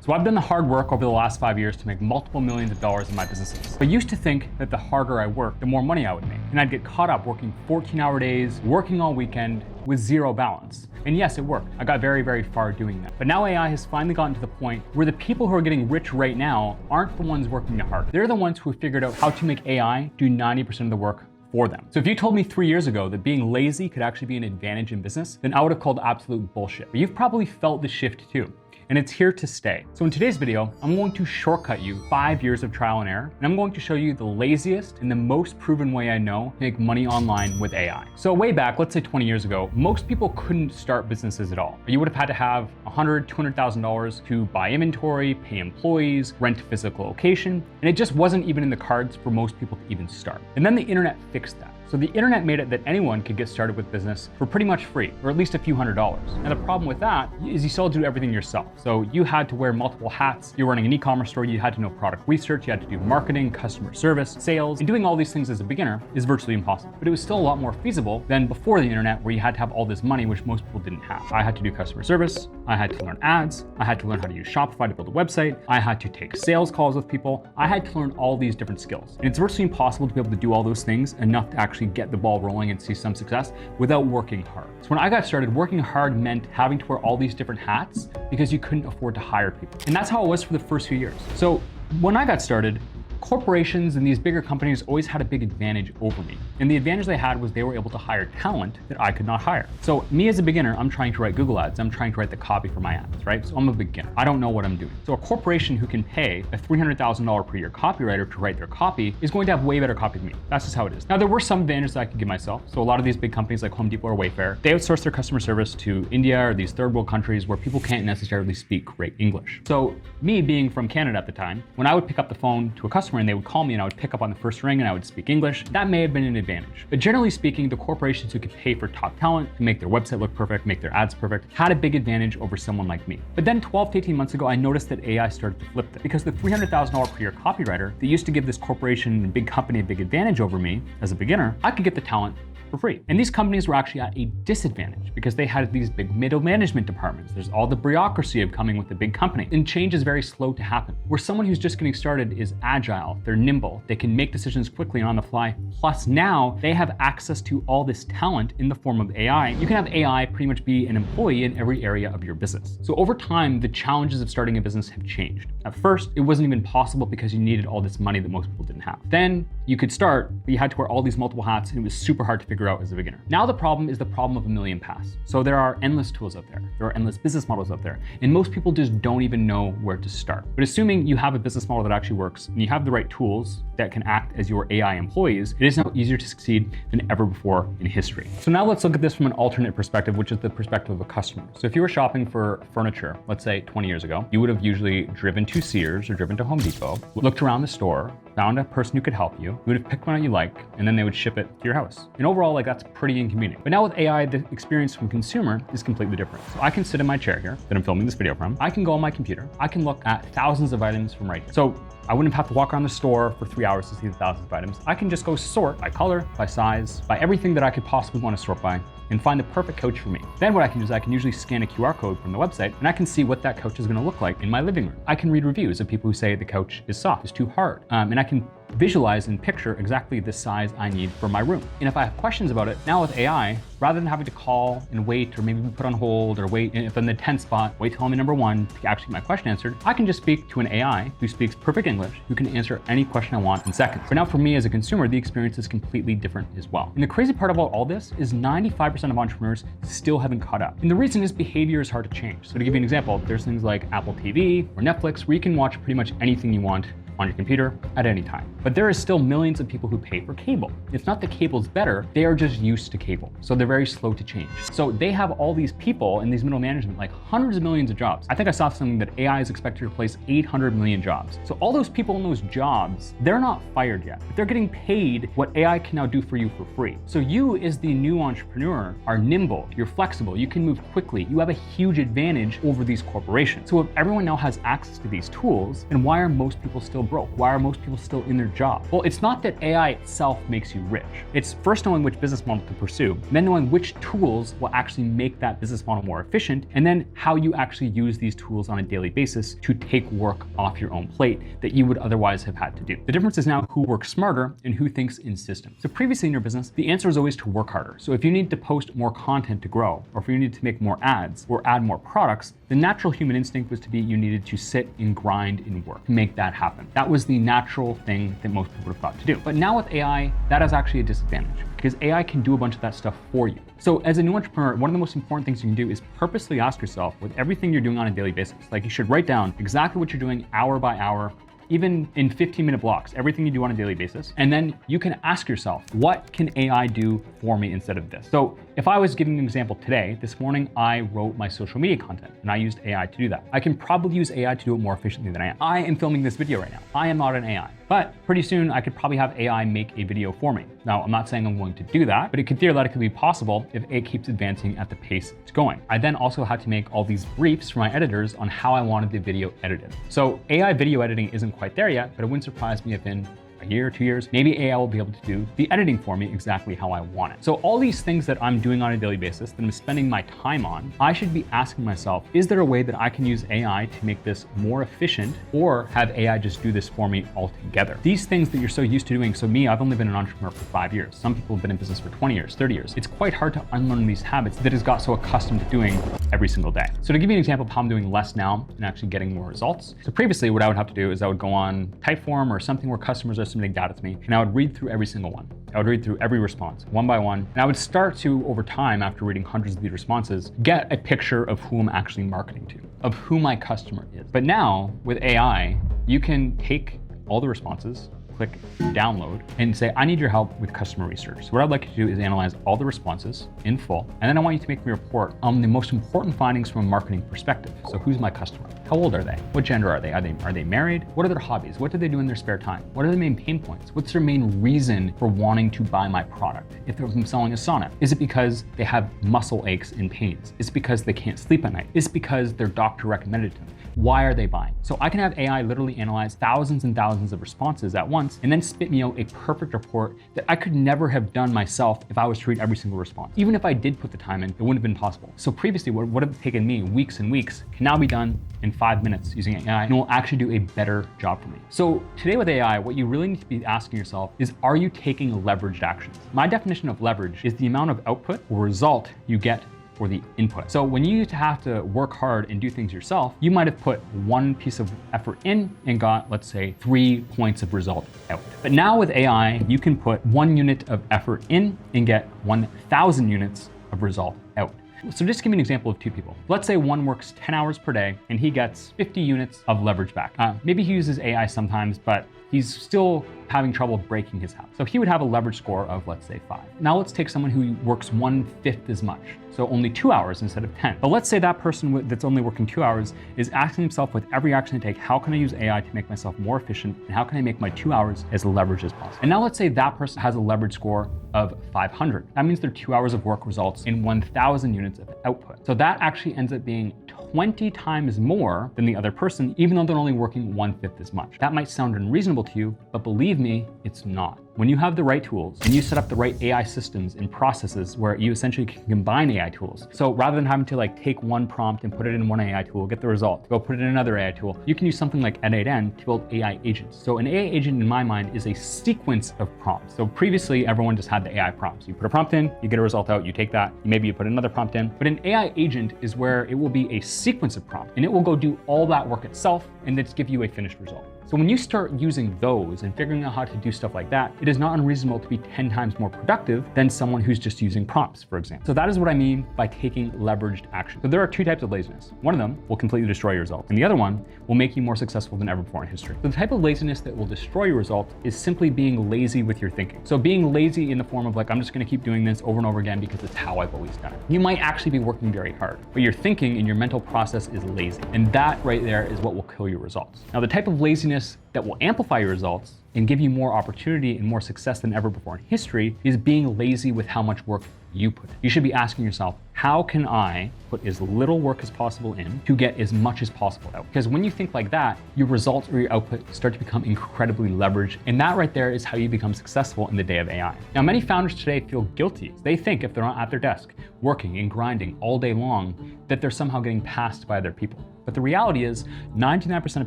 So I've done the hard work over the last 5 years to make multiple millions of dollars in my businesses. I used to think that the harder I worked, the more money I would make. And I'd get caught up working 14-hour days, working all weekend with zero balance. And yes, it worked. I got very, very far doing that. But now AI has finally gotten to the point where the people who are getting rich right now aren't the ones working the hardest. They're the ones who have figured out how to make AI do 90% of the work for them. So if you told me 3 years ago that being lazy could actually be an advantage in business, then I would have called absolute bullshit. But you've probably felt the shift too, and it's here to stay. So in today's video, I'm going to shortcut you 5 years of trial and error, and I'm going to show you the laziest and the most proven way I know to make money online with AI. So way back, let's say 20 years ago, most people couldn't start businesses at all. You would have had to have $100,000, $200,000 to buy inventory, pay employees, rent a physical location, and it just wasn't even in the cards for most people to even start. And then the internet fixed that. So the internet made it that anyone could get started with business for pretty much free, or at least a few $100s. And the problem with that is you still do everything yourself. So you had to wear multiple hats. You're running an e-commerce store. You had to know product research. You had to do marketing, customer service, sales, and doing all these things as a beginner is virtually impossible. But it was still a lot more feasible than before the internet, where you had to have all this money, which most people didn't have. I had to do customer service. I had to learn ads. I had to learn how to use Shopify to build a website. I had to take sales calls with people. I had to learn all these different skills. And it's virtually impossible to be able to do all those things enough to actually get the ball rolling and see some success without working hard. So when I got started, working hard meant having to wear all these different hats because you couldn't afford to hire people. And that's how it was for the first few years. So when I got started, corporations and these bigger companies always had a big advantage over me. And the advantage they had was they were able to hire talent that I could not hire. So me as a beginner, I'm trying to write Google ads. I'm trying to write the copy for my ads, right? So I'm a beginner. I don't know what I'm doing. So a corporation who can pay a $300,000 per year copywriter to write their copy is going to have way better copy than me. That's just how it is. Now, there were some advantages that I could give myself. So a lot of these big companies like Home Depot or Wayfair, they outsource their customer service to India or these third world countries where people can't necessarily speak great English. So me being from Canada at the time, when I would pick up the phone to a customer and they would call me and I would pick up on the first ring and I would speak English, that may have been an advantage. But generally speaking, the corporations who could pay for top talent to make their website look perfect, make their ads perfect, had a big advantage over someone like me. But then 12 to 18 months ago, I noticed that AI started to flip that, because the $300,000 per year copywriter that used to give this corporation and big company a big advantage over me as a beginner, I could get the talent for free. And these companies were actually at a disadvantage because they had these big middle management departments. There's all the bureaucracy of coming with a big company. And change is very slow to happen. Where someone who's just getting started is agile, they're nimble, they can make decisions quickly and on the fly. Plus now they have access to all this talent in the form of AI. You can have AI pretty much be an employee in every area of your business. So over time, the challenges of starting a business have changed. At first, it wasn't even possible because you needed all this money that most people didn't have. Then you could start, but you had to wear all these multiple hats and it was super hard to figure out as a beginner. Now the problem is the problem of a million paths. So there are endless tools out there. There are endless business models out there. And most people just don't even know where to start. But assuming you have a business model that actually works and you have the right tools that can act as your AI employees, it is now easier to succeed than ever before in history. So now let's look at this from an alternate perspective, which is the perspective of a customer. So if you were shopping for furniture, let's say 20 years ago, you would have usually driven to Sears or driven to Home Depot, looked around the store, found a person who could help you, would have picked one that you like, and then they would ship it to your house. And overall, like, that's pretty inconvenient. But now with AI, the experience from consumer is completely different. So I can sit in my chair here that I'm filming this video from. I can go on my computer. I can look at thousands of items from right here. So I wouldn't have to walk around the store for 3 hours to see the thousands of items. I can just go sort by color, by size, by everything that I could possibly want to sort by, and find the perfect couch for me. Then what I can do is I can usually scan a QR code from the website and I can see what that couch is gonna look like in my living room. I can read reviews of people who say the couch is soft, it's too hard. And I can visualize and picture exactly the size I need for my room. And if I have questions about it, now with AI, rather than having to call and wait or maybe be put on hold or wait if I'm in the 10th spot, wait till I'm in number 1 to actually get my question answered, I can just speak to an AI who speaks perfect English, who can answer any question I want in seconds. But now for me as a consumer, the experience is completely different as well. And the crazy part about all this is 95% of entrepreneurs still haven't caught up. And the reason is behavior is hard to change. So to give you an example, there's things like Apple TV or Netflix where you can watch pretty much anything you want on your computer at any time. But there is still millions of people who pay for cable. It's not that cable's better, they are just used to cable. So they're very slow to change. So they have all these people in these middle management, like hundreds of millions of jobs. I think I saw something that AI is expected to replace 800 million jobs. So all those people in those jobs, they're not fired yet. But they're getting paid what AI can now do for you for free. So you as the new entrepreneur are nimble, you're flexible, you can move quickly, you have a huge advantage over these corporations. So if everyone now has access to these tools, then why are most people still broke? Why are most people still in their job? Well, it's not that AI itself makes you rich. It's first knowing which business model to pursue, then knowing which tools will actually make that business model more efficient, and then how you actually use these tools on a daily basis to take work off your own plate that you would otherwise have had to do. The difference is now who works smarter and who thinks in systems. So previously in your business, the answer is always to work harder. So if you need to post more content to grow, or if you need to make more ads or add more products, the natural human instinct was to be you needed to sit and grind and work to make that happen. That was the natural thing that most people would have thought to do. But now with AI, that is actually a disadvantage because AI can do a bunch of that stuff for you. So as a new entrepreneur, one of the most important things you can do is purposely ask yourself with everything you're doing on a daily basis, like you should write down exactly what you're doing hour by hour, even in 15-minute blocks, everything you do on a daily basis. And then you can ask yourself, what can AI do for me instead of this? So if I was giving an example today, this morning I wrote my social media content and I used AI to do that. I can probably use AI to do it more efficiently than I am. I am filming this video right now. I am not an AI, but pretty soon I could probably have AI make a video for me. Now, I'm not saying I'm going to do that, but it could theoretically be possible if it keeps advancing at the pace it's going. I then also had to make all these briefs for my editors on how I wanted the video edited. So AI video editing isn't quite there yet, but it wouldn't surprise me if in a year, 2 years, maybe AI will be able to do the editing for me exactly how I want it. So all these things that I'm doing on a daily basis that I'm spending my time on, I should be asking myself, is there a way that I can use AI to make this more efficient or have AI just do this for me altogether? These things that you're so used to doing, so me, I've only been an entrepreneur for 5 years. Some people have been in business for 20 years, 30 years. It's quite hard to unlearn these habits that has got so accustomed to doing every single day. So to give you an example of how I'm doing less now and actually getting more results. So previously what I would have to do is I would go on Typeform or something where customers are submitting data to me, and I would read through every single one. I would read through every response one by one, and I would start to, over time, after reading hundreds of these responses, get a picture of who I'm actually marketing to, of who my customer is. But now with AI, you can take all the responses, click download, and say, I need your help with customer research. So what I'd like you to do is analyze all the responses in full, and then I want you to make me a report on the most important findings from a marketing perspective. So who's my customer? How old are they? What gender are they? Are they married? What are their hobbies? What do they do in their spare time? What are the main pain points? What's their main reason for wanting to buy my product? If they're selling a sauna, is it because they have muscle aches and pains? Is it because they can't sleep at night? Is it because their doctor recommended it to them? Why are they buying? So I can have AI literally analyze thousands and thousands of responses at once and then spit me out a perfect report that I could never have done myself if I was to read every single response. Even if I did put the time in, it wouldn't have been possible. So previously, what would have taken me weeks and weeks can now be done in 5 minutes using AI, and it will actually do a better job for me. So today with AI, what you really need to be asking yourself is, are you taking leveraged actions? My definition of leverage is the amount of output or result you get for the input. So when you used to have to work hard and do things yourself, you might have put one piece of effort in and got, let's say, 3 points of result out. But now with AI, you can put 1 unit of effort in and get 1,000 units of result out. So just give me an example of 2 people. Let's say one works 10 hours per day and he gets 50 units of leverage back. Maybe he uses AI sometimes, but he's still having trouble breaking his house. So he would have a leverage score of, let's say, 5. Now let's take someone who works 1/5 as much, so only 2 hours instead of 10. But let's say that person that's only working 2 hours is asking himself with every action I take, how can I use AI to make myself more efficient, and how can I make my 2 hours as leveraged as possible? And now let's say that person has a leverage score of 500. That means their 2 hours of work results in 1,000 units of output. So that actually ends up being 20 times more than the other person, even though they're only working 1/5 as much. That might sound unreasonable to you, but believe me, it's not. When you have the right tools and you set up the right AI systems and processes where you essentially can combine AI tools. So rather than having to take one prompt and put it in one AI tool, get the result, go put it in another AI tool, you can use something like N8N to build AI agents. So an AI agent in my mind is a sequence of prompts. So previously everyone just had the AI prompts. You put a prompt in, you get a result out, you take that, maybe you put another prompt in. But an AI agent is where it will be a sequence of prompts and it will go do all that work itself and then give you a finished result. So when you start using those and figuring out how to do stuff like that, it is not unreasonable to be 10 times more productive than someone who's just using prompts, for example. So that is what I mean by taking leveraged action. So there are 2 types of laziness. One of them will completely destroy your results, and the other one will make you more successful than ever before in history. So the type of laziness that will destroy your results is simply being lazy with your thinking. So being lazy in the form of I'm just gonna keep doing this over and over again because it's how I've always done it. You might actually be working very hard, but your thinking and your mental process is lazy. And that right there is what will kill your results. Now, the type of laziness laziness that will amplify your results and give you more opportunity and more success than ever before in history is being lazy with how much work you put in. You should be asking yourself, how can I put as little work as possible in to get as much as possible out? Because when you think like that, your results or your output start to become incredibly leveraged. And that right there is how you become successful in the day of AI. Now, many founders today feel guilty. They think if they're not at their desk, working and grinding all day long, that they're somehow getting passed by other people. But the reality is 99% of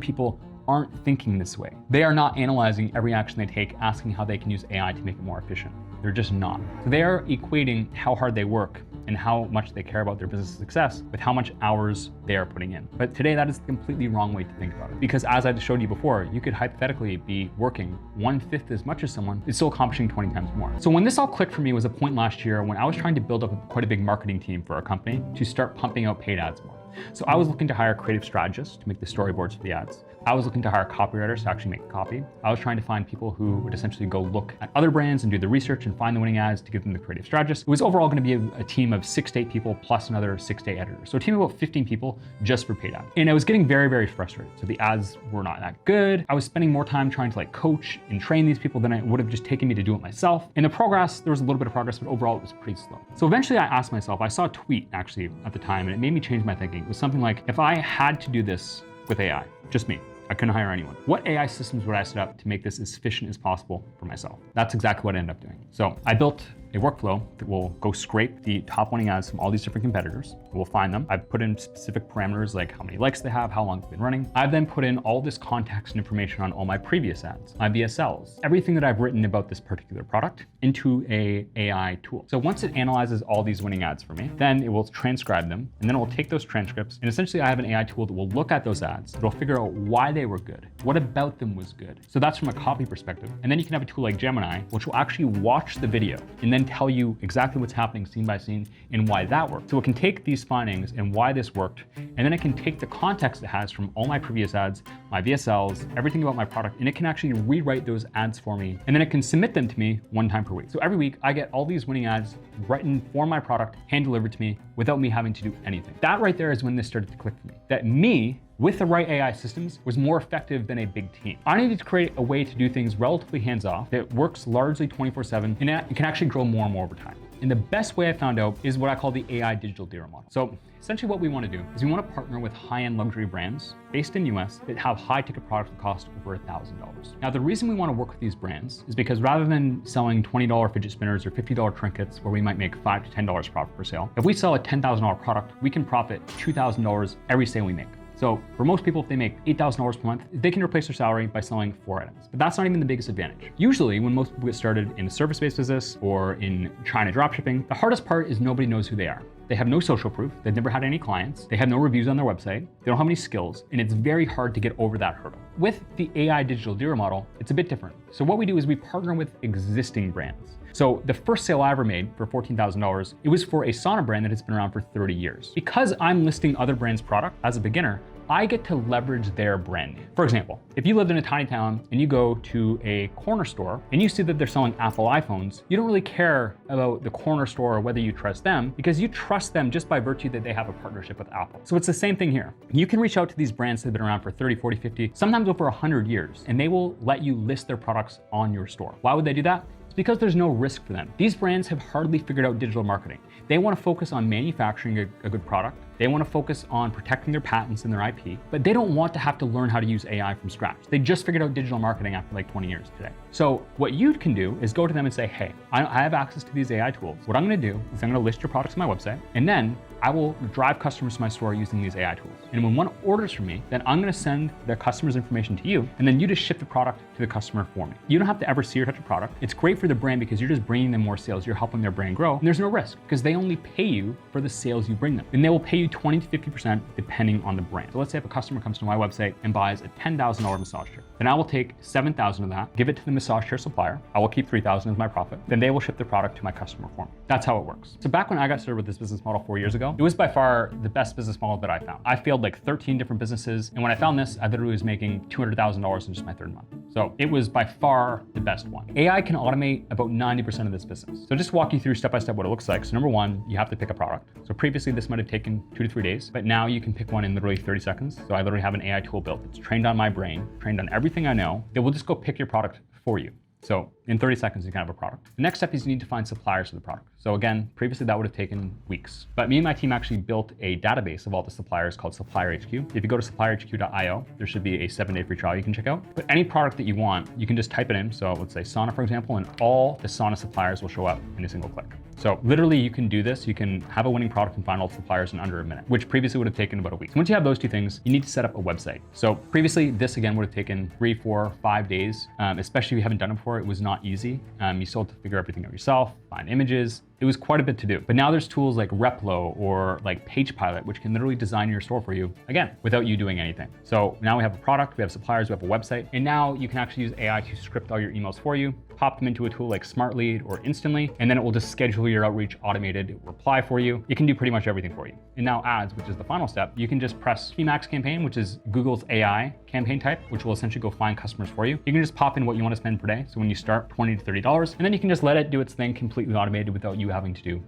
people aren't thinking this way. They are not analyzing every action they take, asking how they can use AI to make it more efficient. They're just not. So they are equating how hard they work and how much they care about their business success with how much hours they are putting in. But today that is the completely wrong way to think about it. Because as I showed you before, you could hypothetically be working 1/5 as much as someone is still accomplishing 20 times more. So when this all clicked for me was a point last year when I was trying to build up quite a big marketing team for our company to start pumping out paid ads more. So I was looking to hire creative strategists to make the storyboards for the ads. I was looking to hire copywriters to actually make the copy. I was trying to find people who would essentially go look at other brands and do the research and find the winning ads to give them the creative strategists. It was overall going to be a team of 6 to 8 people plus another 6 to 8 editors. So a team of about 15 people just for paid ads. And I was getting very, very frustrated. So the ads were not that good. I was spending more time trying to coach and train these people than it would have just taken me to do it myself. In the progress, there was a little bit of progress, but overall it was pretty slow. So eventually I asked myself, I saw a tweet actually at the time, and it made me change my thinking. It was something like, if I had to do this with AI, just me, I couldn't hire anyone, what AI systems would I set up to make this as efficient as possible for myself? That's exactly what I ended up doing. So I built a workflow that will go scrape the top winning ads from all these different competitors. We'll find them. I've put in specific parameters like how many likes they have, how long they've been running. I've then put in all this context and information on all my previous ads, my VSLs, everything that I've written about this particular product into a AI tool. So once it analyzes all these winning ads for me, then it will transcribe them, and then it will take those transcripts, and essentially I have an AI tool that will look at those ads. It'll figure out why they were good, what about them was good. So that's from a copy perspective. And then you can have a tool like Gemini, which will actually watch the video and then tell you exactly what's happening scene by scene and why that worked. So it can take these findings and why this worked, and then it can take the context it has from all my previous ads, my VSLs, everything about my product, and it can actually rewrite those ads for me, and then it can submit them to me 1 time per week. So every week I get all these winning ads written for my product, hand delivered to me without me having to do anything. That right there is when this started to click for me. That me, with the right AI systems, was more effective than a big team. I needed to create a way to do things relatively hands-off that works largely 24/7 and it can actually grow more and more over time. And the best way I found out is what I call the AI digital dealer model. So essentially what we want to do is we want to partner with high-end luxury brands based in US that have high ticket products that cost over $1,000. Now, the reason we want to work with these brands is because rather than selling $20 fidget spinners or $50 trinkets where we might make $5 to $10 profit per sale, if we sell a $10,000 product, we can profit $2,000 every sale we make. So for most people, if they make $8,000 per month, they can replace their salary by selling 4 items. But that's not even the biggest advantage. Usually when most people get started in a service-based business or in China dropshipping, the hardest part is nobody knows who they are. They have no social proof, they've never had any clients, they have no reviews on their website, they don't have any skills, and it's very hard to get over that hurdle. With the AI digital dealer model, it's a bit different. So what we do is we partner with existing brands. So the first sale I ever made for $14,000, it was for a sauna brand that has been around for 30 years. Because I'm listing other brands' product as a beginner, I get to leverage their brand name. For example, if you lived in a tiny town and you go to a corner store and you see that they're selling Apple iPhones, you don't really care about the corner store or whether you trust them because you trust them just by virtue that they have a partnership with Apple. So it's the same thing here. You can reach out to these brands that have been around for 30, 40, 50, sometimes over 100 years, and they will let you list their products on your store. Why would they do that? It's because there's no risk for them. These brands have hardly figured out digital marketing. They want to focus on manufacturing a good product. They want to focus on protecting their patents and their IP, but they don't want to have to learn how to use AI from scratch. They just figured out digital marketing after like 20 years today. So what you can do is go to them and say, hey, I have access to these AI tools. What I'm going to do is I'm going to list your products on my website, and then I will drive customers to my store using these AI tools. And when one orders from me, then I'm going to send their customer's information to you, and then you just ship the product to the customer for me. You don't have to ever see or touch a product. It's great for the brand because you're just bringing them more sales. You're helping their brand grow, and there's no risk because they only pay you for the sales you bring them. And they will pay you 20 to 50% depending on the brand. So let's say if a customer comes to my website and buys a $10,000 massage chair, then I will take $7,000 of that, give it to the massage chair supplier. I will keep $3,000 as my profit. Then they will ship the product to my customer for me. That's how it works. So back when I got started with this business model 4 years ago, ago, it was by far the best business model that I found. I failed like 13 different businesses. And when I found this, I literally was making $200,000 in just my third month. So it was by far the best one. AI can automate about 90% of this business. So just walk you through step-by-step what it looks like. So number one, you have to pick a product. So previously this might've taken 2 to 3 days, but now you can pick one in literally 30 seconds. So I literally have an AI tool built that's trained on my brain, trained on everything I know. It will just go pick your product for you. So in 30 seconds, you can have a product. The next step is you need to find suppliers for the product. So again, previously that would have taken weeks, but me and my team actually built a database of all the suppliers called Supplier HQ. If you go to supplierhq.io, there should be a 7-day free trial you can check out. But any product that you want, you can just type it in. So let's say sauna, for example, and all the sauna suppliers will show up in a single click. So literally you can do this. You can have a winning product and find all the suppliers in under a minute, which previously would have taken about a week. So once you have those two things, you need to set up a website. So previously this again would have taken 3, 4, 5 days, especially if you haven't done it before. It was not easy. You still have to figure everything out yourself, find images. It was quite a bit to do. But now there's tools like Replo or like Trustpilot, which can literally design your store for you, again, without you doing anything. So now we have a product, we have suppliers, we have a website, and now you can actually use AI to script all your emails for you, pop them into a tool like SmartLead or Instantly, and then it will just schedule your outreach automated, it will reply for you. It can do pretty much everything for you. And now ads, which is the final step, you can just press Max campaign, which is Google's AI campaign type, which will essentially go find customers for you. You can just pop in what you want to spend per day. So when you start, $20 to $30, and then you can just let it do its thing completely automated without you having to do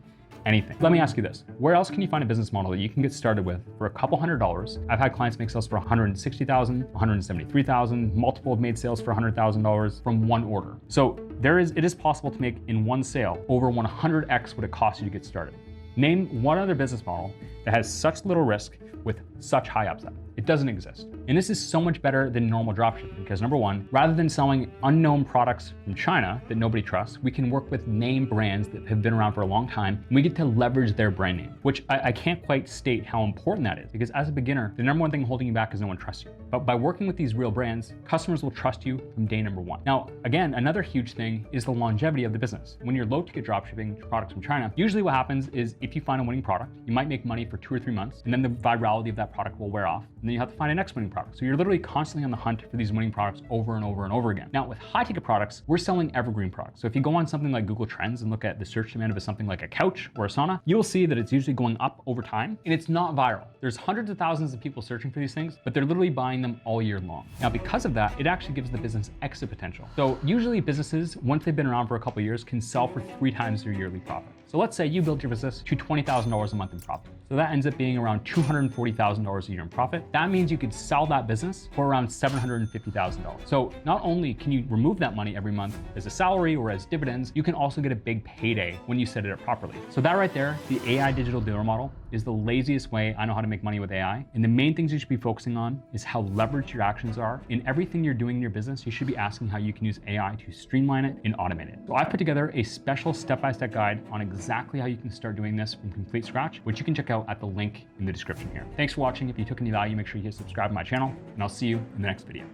anything. Let me ask you this. Where else can you find a business model that you can get started with for a couple $100s? I've had clients make sales for $160,000, $173,000, multiple have made sales for $100,000 from one order. So it is possible to make in one sale over 100x what it costs you to get started. Name one other business model that has such little risk with such high upside. It doesn't exist. And this is so much better than normal dropshipping because number one, rather than selling unknown products from China that nobody trusts, we can work with name brands that have been around for a long time, and we get to leverage their brand name, which I can't quite state how important that is because as a beginner, the number one thing holding you back is no one trusts you. But by working with these real brands, customers will trust you from day number one. Now, again, another huge thing is the longevity of the business. When you're low ticket dropshipping products from China, usually what happens is if you find a winning product, you might make money for 2 or 3 months, and then the virality of that product will wear off, and then you have to find a next winning product. So you're literally constantly on the hunt for these winning products over and over and over again. Now with high ticket products, we're selling evergreen products. So if you go on something like Google Trends and look at the search demand of something like a couch or a sauna, you'll see that it's usually going up over time and it's not viral. There's hundreds of thousands of people searching for these things, but they're literally buying them all year long. Now because of that, it actually gives the business exit potential. So usually businesses, once they've been around for a couple of years, can sell for 3 times their yearly profit. So let's say you build your business to $20,000 a month in profit. So that ends up being around $240,000 a year in profit. That means you could sell that business for around $750,000. So not only can you remove that money every month as a salary or as dividends, you can also get a big payday when you set it up properly. So that right there, the AI digital dealer model, is the laziest way I know how to make money with AI. And the main things you should be focusing on is how leveraged your actions are. In everything you're doing in your business, you should be asking how you can use AI to streamline it and automate it. So I put together a special step-by-step guide on exactly how you can start doing this from complete scratch, which you can check out at the link in the description here. Thanks for watching. If you took any value, make sure you hit subscribe to my channel, and I'll see you in the next video.